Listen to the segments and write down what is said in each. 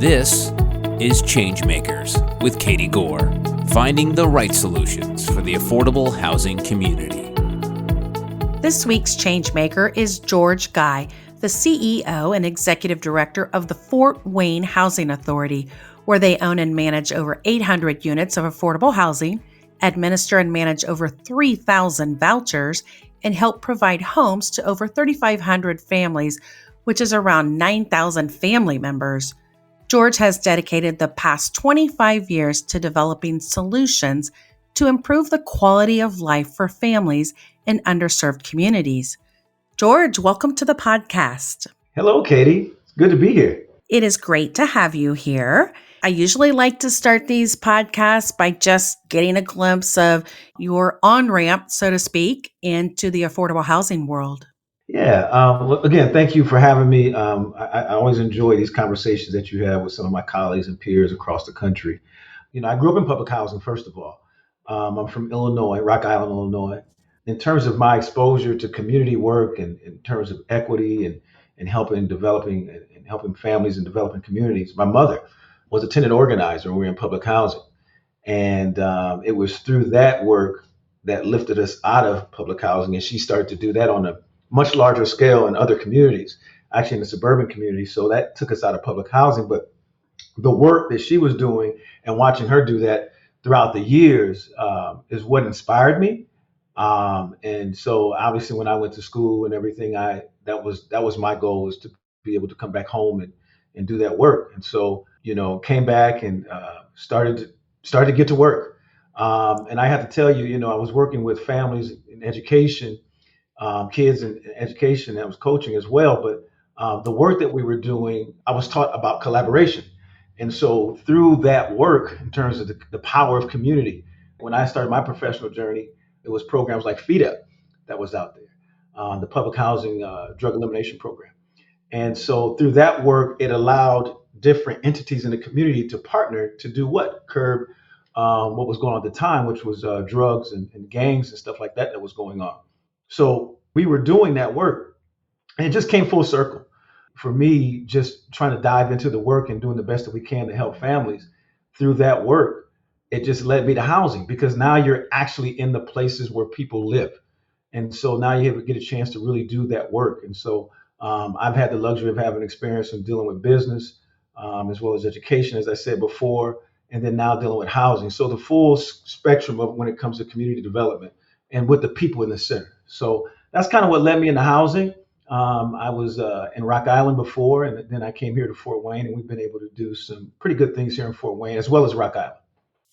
This is ChangeMakers with Katie Gore, finding the right solutions for the affordable housing community. This week's ChangeMaker is George Guy, the CEO and Executive Director of the Fort Wayne Housing Authority, where they own and manage over 800 units of affordable housing, administer and manage over 3,000 vouchers, and help provide homes to over 3,500 families, which is around 9,000 family members. George has dedicated the past 25 years to developing solutions to improve the quality of life for families in underserved communities. George, welcome to the podcast. Hello, Katie. It's good to be here. It is great to have you here. I usually like to start these podcasts by just getting a glimpse of your on-ramp, so to speak, into the affordable housing world. Yeah. Again, thank you for having me. I always enjoy these conversations that you have with some of my colleagues and peers across the country. I grew up in public housing, first of all. I'm from Illinois, Rock Island, Illinois. In terms of my exposure to community work and in terms of equity and helping families and developing communities, my mother was a tenant organizer when we were in public housing. And it was through that work that lifted us out of public housing. And she started to do that on a much larger scale in other communities, actually in the suburban community. So that took us out of public housing. But the work that she was doing and watching her do that throughout the years is what inspired me. And so obviously when I went to school and everything, that was my goal, was to be able to come back home and do that work. And so, came back and started to get to work. And I have to tell you, I was working with families in education, kids in education, and I was coaching as well. But the work that we were doing, I was taught about collaboration. And so through that work, in terms of the power of community, when I started my professional journey, it was programs like FWHA that was out there, the public housing drug elimination program. And so through that work, it allowed different entities in the community to partner to do what? Curb what was going on at the time, which was drugs and gangs and stuff like that was going on. So we were doing that work, and it just came full circle. For me, just trying to dive into the work and doing the best that we can to help families through that work, it just led me to housing, because now you're actually in the places where people live. And so now you get a chance to really do that work. And so I've had the luxury of having experience in dealing with business as well as education, as I said before, and then now dealing with housing. So the full spectrum of when it comes to community development and with the people in the center. So that's kind of what led me into housing. I was in Rock Island before, and then I came here to Fort Wayne, and we've been able to do some pretty good things here in Fort Wayne, as well as Rock Island.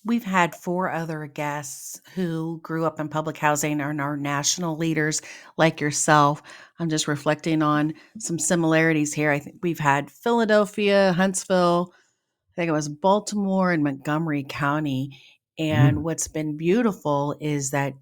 We've had 4 other guests who grew up in public housing and are national leaders like yourself. I'm just reflecting on some similarities here. I think we've had Philadelphia, Huntsville, I think it was Baltimore and Montgomery County. And what's been beautiful is that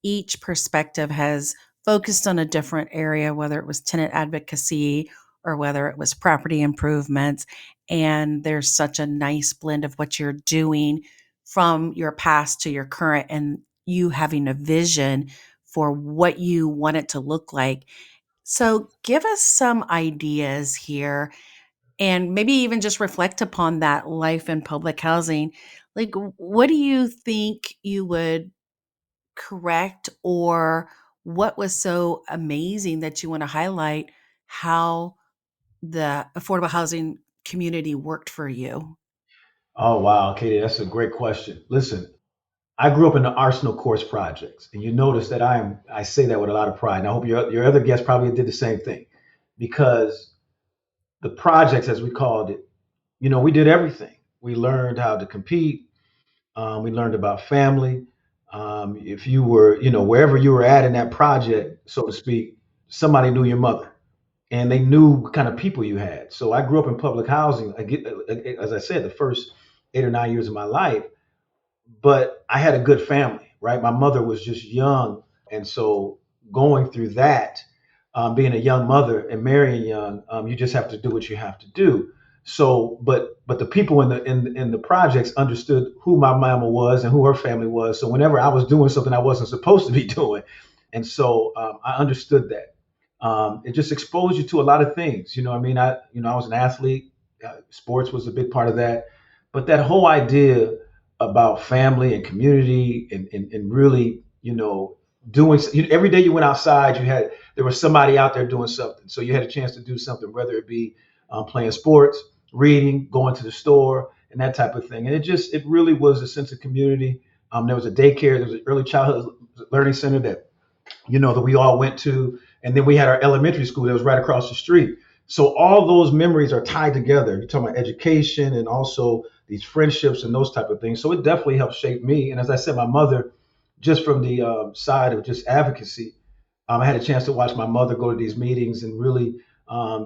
each perspective has focused on a different area, whether it was tenant advocacy or whether it was property improvements. And there's such a nice blend of what you're doing from your past to your current, and you having a vision for what you want it to look like. So give us some ideas here, and maybe even just reflect upon that life in public housing. Like, what do you think you would correct, or what was so amazing that you want to highlight how the affordable housing community worked for you? Oh, wow, Katie, that's a great question. Listen, I grew up in the Arsenal Course projects, and you notice that I say that with a lot of pride. And I hope your other guests probably did the same thing, because the projects, as we called it, we did everything. We learned how to compete. We learned about family. If you were, wherever you were at in that project, so to speak, somebody knew your mother, and they knew what kind of people you had. So I grew up in public housing, as I said, the first 8 or 9 years of my life, but I had a good family, right? My mother was just young. And so going through that, being a young mother and marrying young, you just have to do what you have to do. So, but the people in the projects understood who my mama was and who her family was. So whenever I was doing something I wasn't supposed to be doing, and so I understood that. It just exposed you to a lot of things. I was an athlete. Sports was a big part of that. But that whole idea about family and community and really, doing every day you went outside, there was somebody out there doing something. So you had a chance to do something, whether it be playing sports, reading, going to the store, and that type of thing. And it really was a sense of community. There was a daycare, there was an early childhood learning center that we all went to. And then we had our elementary school that was right across the street. So all those memories are tied together. You're talking about education and also these friendships and those type of things. So it definitely helped shape me. And as I said, my mother, just from the side of just advocacy, I had a chance to watch my mother go to these meetings and really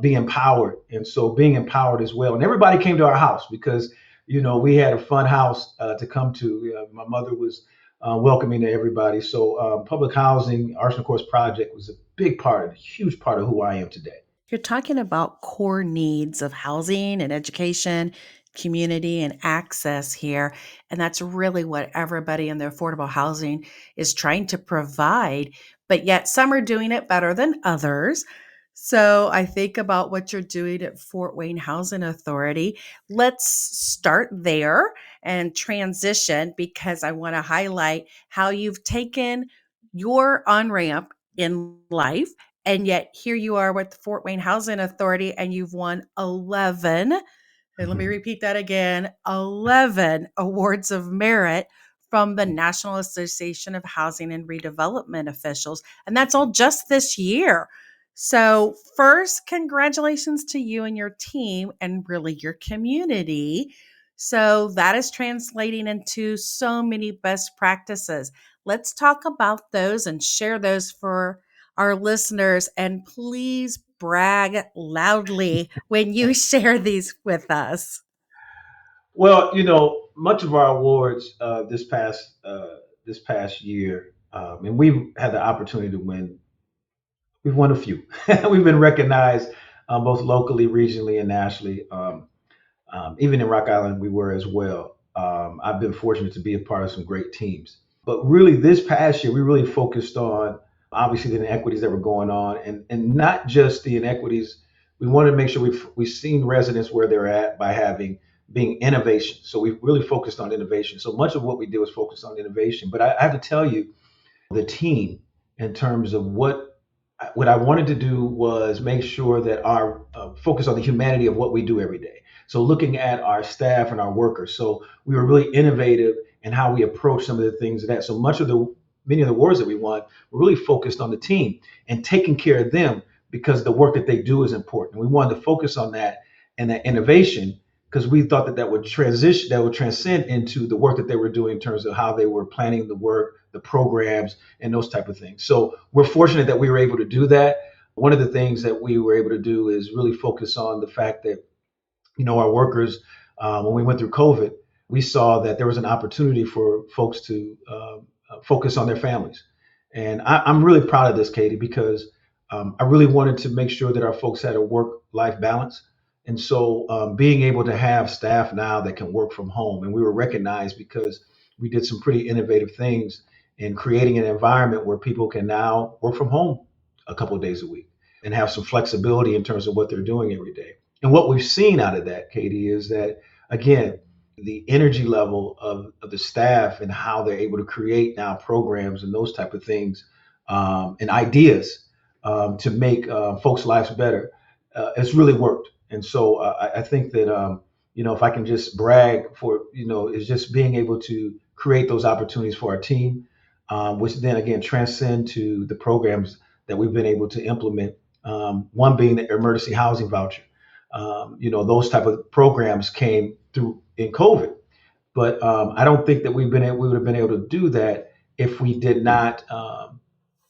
be empowered. And so being empowered as well. And everybody came to our house because, we had a fun house to come to. My mother was welcoming to everybody. So public housing, Arts and Course Project was a big part, a huge part of who I am today. You're talking about core needs of housing and education, community, and access here. And that's really what everybody in the affordable housing is trying to provide. But yet, some are doing it better than others. So I think about what you're doing at Fort Wayne Housing Authority. Let's start there and transition because I want to highlight how you've taken your on ramp in life and yet here you are with the Fort Wayne Housing Authority and you've won 11, and let me repeat that again, 11 awards of merit from the National Association of Housing and Redevelopment Officials. And that's all just this year. So first, congratulations to you and your team and really your community. So that is translating into so many best practices. Let's talk about those and share those for our listeners, and please brag loudly when you share these with us. Well, much of our awards this past year, and we've had the opportunity to win. We've won a few. We've been recognized both locally, regionally, and nationally. Even in Rock Island, we were as well. I've been fortunate to be a part of some great teams. But really, this past year, we really focused on obviously the inequities that were going on, and not just the inequities. We wanted to make sure we've seen residents where they're at by being innovation. So we really focused on innovation. So much of what we did was focused on innovation. But I have to tell you, the team in terms of what I wanted to do was make sure that our focus on the humanity of what we do every day. So looking at our staff and our workers. So we were really innovative in how we approach some of the things that. So many of the awards that we won were really focused on the team and taking care of them because the work that they do is important. We wanted to focus on that and that innovation because we thought that would transcend into the work that they were doing in terms of how they were planning the work, the programs, and those type of things. So we're fortunate that we were able to do that. One of the things that we were able to do is really focus on the fact that, our workers, when we went through COVID, we saw that there was an opportunity for folks to focus on their families. And I'm really proud of this, Katie, because I really wanted to make sure that our folks had a work-life balance. And so being able to have staff now that can work from home, and we were recognized because we did some pretty innovative things in creating an environment where people can now work from home a couple of days a week and have some flexibility in terms of what they're doing every day. And what we've seen out of that, Katie, is that, again, the energy level of the staff and how they're able to create now programs and those type of things and ideas to make folks' lives better, it's really worked. And so I think that, if I can just brag for, is just being able to create those opportunities for our team, which then again transcend to the programs that we've been able to implement. One being the emergency housing voucher. Those type of programs came through in COVID, but I don't think that we would have been able to do that if we did not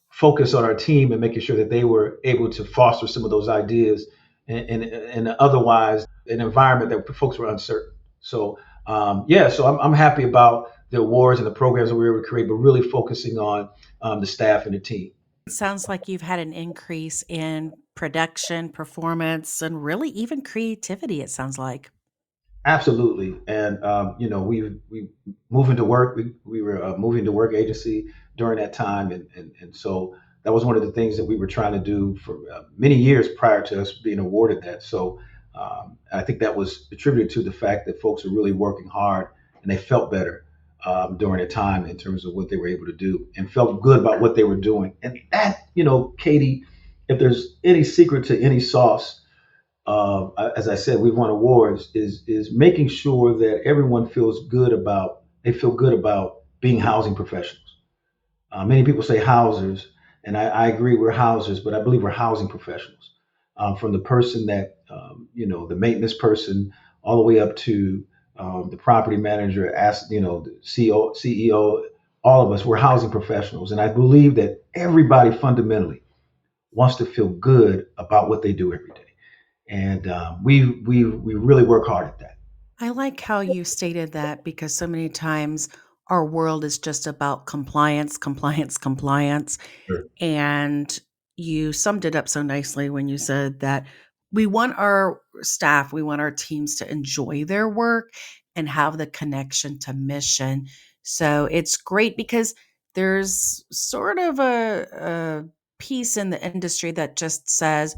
focus on our team and making sure that they were able to foster some of those ideas and otherwise an environment that folks were uncertain. So so I'm happy about the awards and the programs that we were able to create, but really focusing on the staff and the team. It sounds like you've had an increase in production, performance, and really even creativity, it sounds like. Absolutely, and we moving to work. We were moving to work agency during that time, and so that was one of the things that we were trying to do for many years prior to us being awarded that. So I think that was attributed to the fact that folks are really working hard and they felt better during the time in terms of what they were able to do and felt good about what they were doing. And that, Katie, if there's any secret to any sauce, as I said, we've won awards, is making sure that everyone feels good about they feel good about being housing professionals. Many people say housers, and I agree we're housers, but I believe we're housing professionals. From the person that, the maintenance person, all the way up to the property manager, the CEO, all of us, we're housing professionals. And I believe that everybody fundamentally wants to feel good about what they do every day. And we really work hard at that. I like how you stated that because so many times our world is just about compliance, compliance, compliance. Sure. And you summed it up so nicely when you said that we want our staff, we want our teams to enjoy their work and have the connection to mission. So it's great because there's sort of a piece in the industry that just says,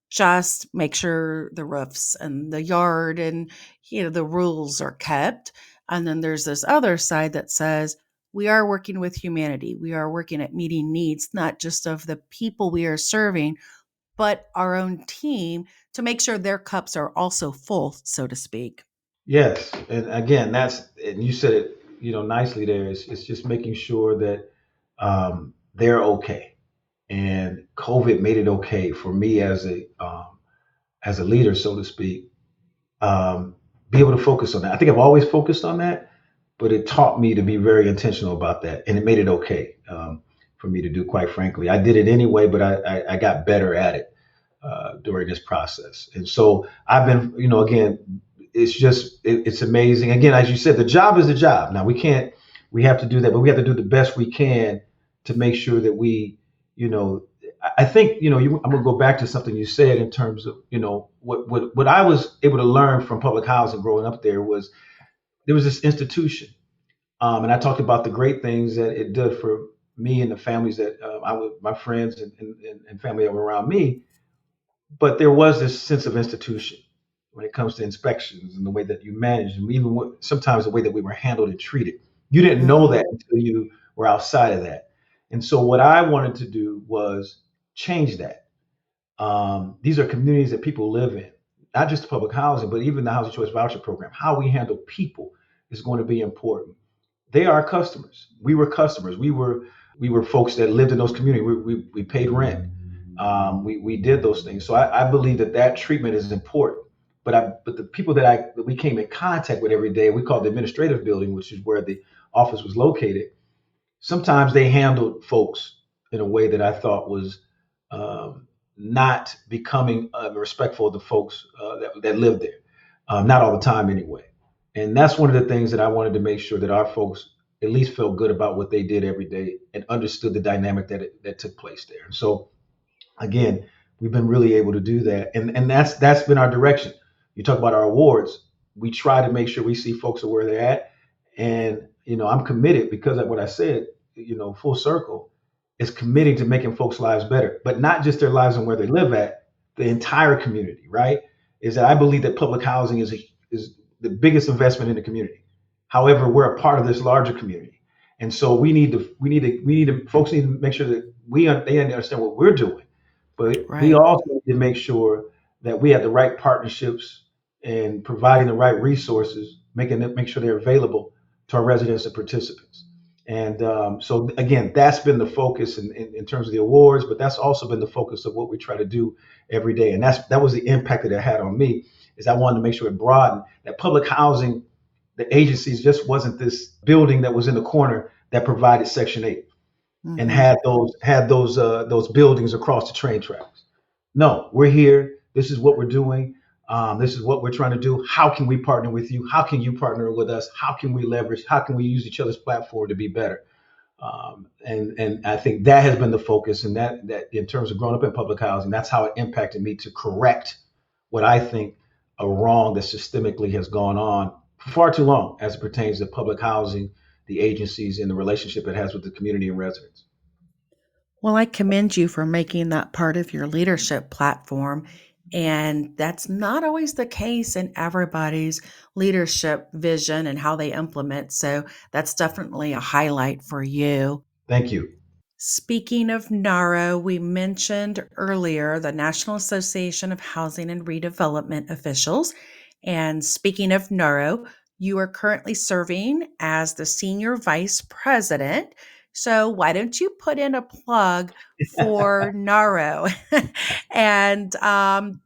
just make sure the roofs and the yard and the rules are kept. And then there's this other side that says we are working with humanity. We are working at meeting needs, not just of the people we are serving, but our own team to make sure their cups are also full, so to speak. Yes, and again, and you said it, nicely there. It's just making sure that they're okay, and COVID made it okay for me as a leader, so to speak. Be able to focus on that. I think I've always focused on that, but it taught me to be very intentional about that, and it made it okay for me to do. Quite frankly, I did it anyway, but I got better at it during this process. And so I've been, again, it's amazing. Again, as you said, the job is the job. Now we have to do that, but we have to do the best we can to make sure that you know, I think, I'm gonna go back to something you said in terms of, what I was able to learn from public housing growing up there was this institution. And I talked about the great things that it did for me and the families that my friends and family that were around me. But there was this sense of institution when it comes to inspections and the way that you manage them, even sometimes the way that we were handled and treated. You didn't know Mhm. that until you were outside of that. And so what I wanted to do was change that. These are communities that people live in, not just public housing, but even the housing choice voucher program. How we handle people is going to be important. They are customers. We were customers. We were folks that lived in those communities. We paid rent. We did those things. So I believe that treatment is important. But the people that we came in contact with every day, we called the administrative building, which is where the office was located. Sometimes they handled folks in a way that I thought was not becoming respectful of the folks that lived there. Not all the time, anyway. And that's one of the things that I wanted to make sure that our folks at least felt good about what they did every day and understood the dynamic that took place there. And so again, we've been really able to do that, and that's been our direction. You talk about our awards. We try to make sure we see folks are where they're at, and I'm committed because of what I said. Full circle is committing to making folks' lives better, but not just their lives and where they live at, the entire community. Right? Is that I believe that public housing is the biggest investment in the community. However, we're a part of this larger community, and so folks need to make sure that they understand what we're doing, but we Right. also need to make sure that we have the right partnerships and providing the right resources, make sure they're available to our residents and participants. And so again, that's been the focus in terms of the awards, but that's also been the focus of what we try to do every day. And that was the impact that it had on me, is I wanted to make sure it broadened that public housing, the agencies just wasn't this building that was in the corner that provided Section 8 and Hmm. had those buildings across the train tracks. No, we're here. This is what we're doing. This is what we're trying to do. How can we partner with you? How can you partner with us? How can we leverage? How can we use each other's platform to be better? And I think that has been the focus, and that in terms of growing up in public housing, that's how it impacted me to correct what I think a wrong that systemically has gone on for far too long as it pertains to public housing, the agencies, and the relationship it has with the community and residents. Well, I commend you for making that part of your leadership platform And that's not always the case in everybody's leadership vision and how they implement. So that's definitely a highlight for you. Thank you. Speaking of NARO, we mentioned earlier the National Association of Housing and Redevelopment Officials. And speaking of NARO, you are currently serving as the Senior Vice President. So why don't you put in a plug for NARO? And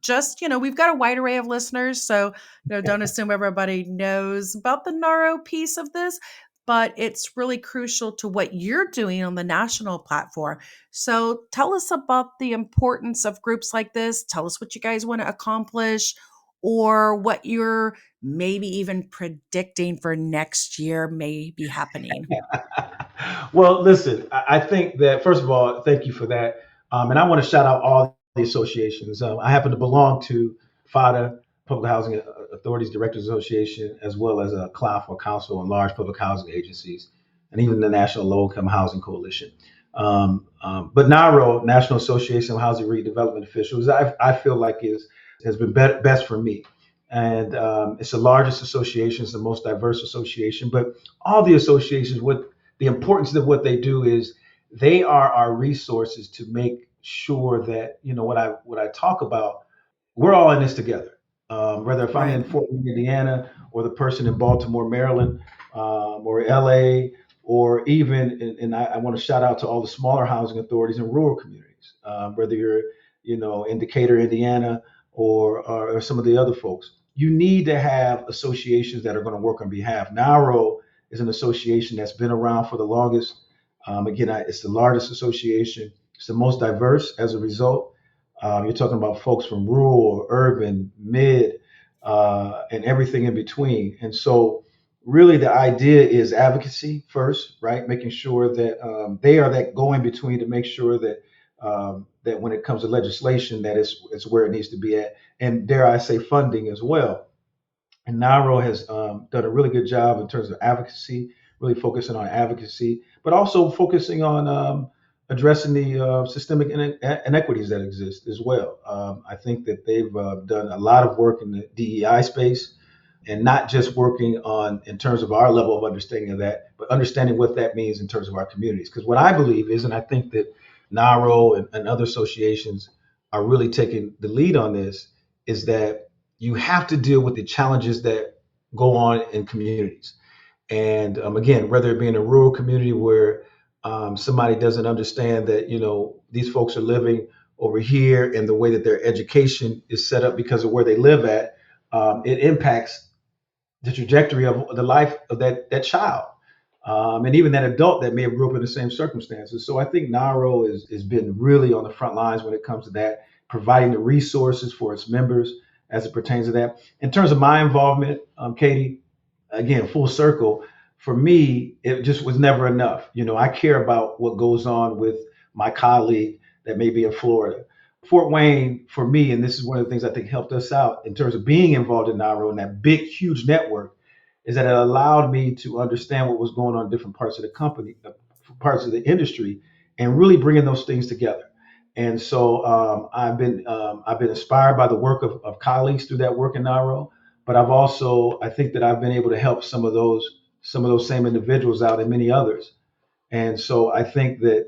just, we've got a wide array of listeners. So, don't assume everybody knows about the NARO piece of this, but it's really crucial to what you're doing on the national platform. So tell us about the importance of groups like this. Tell us what you guys want to accomplish or what you're maybe even predicting for next year may be happening. Well, listen, I think that, first of all, thank you for that. And I want to shout out all the associations. I happen to belong to FWHA, Public Housing Authorities Directors Association, as well as a CLOF, or Council on Large Public Housing Agencies, and even the National Low Income Housing Coalition. But NARO, National Association of Housing Redevelopment Officials, I feel like has been best for me. And it's the largest association, it's the most diverse association. But all the associations, what the importance of what they do is they are our resources to make sure that what I talk about, we're all in this together. Whether if I'm Right. in Fort Wayne, Indiana, or the person in Baltimore, Maryland, or LA, or even, and I want to shout out to all the smaller housing authorities in rural communities, whether you're, in Decatur, Indiana, or some of the other folks. You need to have associations that are going to work on behalf. NARO is an association that's been around for the longest. Again, it's the largest association. It's the most diverse as a result. You're talking about folks from rural, urban, mid, and everything in between. And so, really, the idea is advocacy first, right? Making sure that they are that go in between to make sure that that when it comes to legislation, that it's where it needs to be at, and dare I say, funding as well. And NARO has done a really good job in terms of advocacy, really focusing on advocacy, but also focusing on addressing the systemic inequities that exist as well. I think that they've done a lot of work in the DEI space, and not just working on in terms of our level of understanding of that, but understanding what that means in terms of our communities. Because what I believe is, and I think that NARO and other associations are really taking the lead on this, is that you have to deal with the challenges that go on in communities. And again, whether it be in a rural community where somebody doesn't understand that, these folks are living over here and the way that their education is set up because of where they live at, it impacts the trajectory of the life of that child. And even that adult that may have grew up in the same circumstances. So I think NARO has been really on the front lines when it comes to that, providing the resources for its members as it pertains to that. In terms of my involvement, Katie, again, full circle, for me, it just was never enough. I care about what goes on with my colleague that may be in Florida. Fort Wayne, for me, and this is one of the things I think helped us out in terms of being involved in NARO and that big, huge network, is that it allowed me to understand what was going on in different parts of the company, parts of the industry, and really bringing those things together. And so I've been inspired by the work of colleagues through that work in NARO, but I think that I've been able to help some of those same individuals out and many others. And so I think that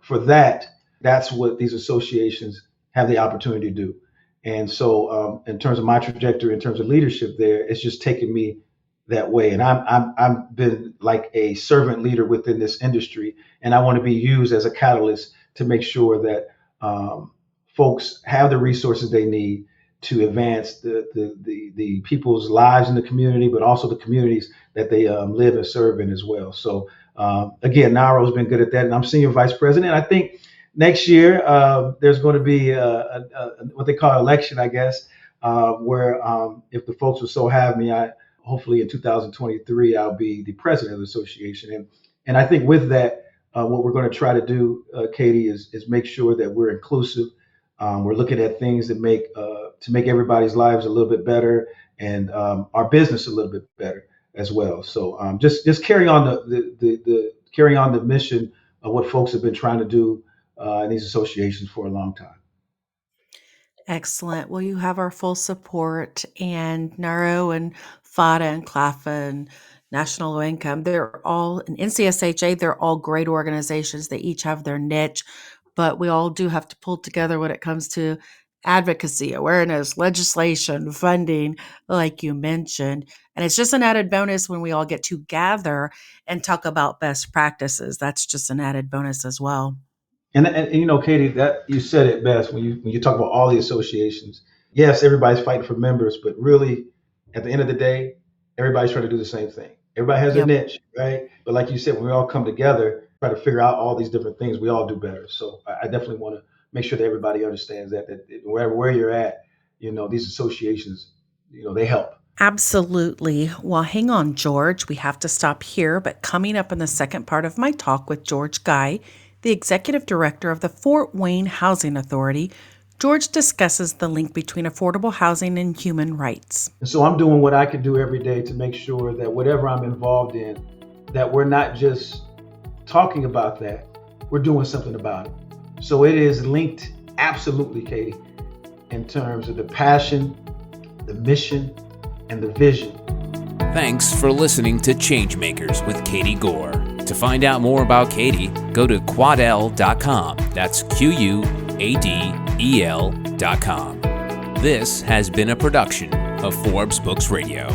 for that, that's what these associations have the opportunity to do. And so, in terms of my trajectory, in terms of leadership, there, it's just taken me that way. And I've been like a servant leader within this industry, and I want to be used as a catalyst to make sure that folks have the resources they need to advance the people's lives in the community, but also the communities that they live and serve in as well. So again, NARO's been good at that, and I'm senior vice president. I think next year there's going to be what they call election, I guess, where if the folks will so have me, hopefully in 2023 I'll be the president of the association, and I think with that, what we're going to try to do, Katie, is make sure that we're inclusive. We're looking at things that make to make everybody's lives a little bit better, and our business a little bit better as well. So just carrying on the carrying on the mission of what folks have been trying to do in these associations for a long time. Excellent. Well, you have our full support, and NARO and FATA and CLAFA and National Low Income, they're all, and NCSHA, they're all great organizations. They each have their niche, but we all do have to pull together when it comes to advocacy, awareness, legislation, funding, like you mentioned. And it's just an added bonus when we all get to gather and talk about best practices. That's just an added bonus as well. And you know, Katie, that you said it best when you talk about all the associations. Yes, everybody's fighting for members, but really, at the end of the day, everybody's trying to do the same thing. Everybody has their Yep. niche, right? But like you said, when we all come together, try to figure out all these different things, we all do better. So I definitely want to make sure that everybody understands that where you're at, you know, these associations, you know, they help. Absolutely. Well, hang on, George. We have to stop here, but coming up in the second part of my talk with George Guy, the Executive Director of the Fort Wayne Housing Authority, George discusses the link between affordable housing and human rights. And so I'm doing what I can do every day to make sure that whatever I'm involved in, that we're not just talking about that, we're doing something about it. So it is linked absolutely, Katie, in terms of the passion, the mission, and the vision. Thanks for listening to ChangeMakers with Katie Gore. To find out more about Katie, go to quadel.com. That's QUADEL.com. This has been a production of Forbes Books Radio.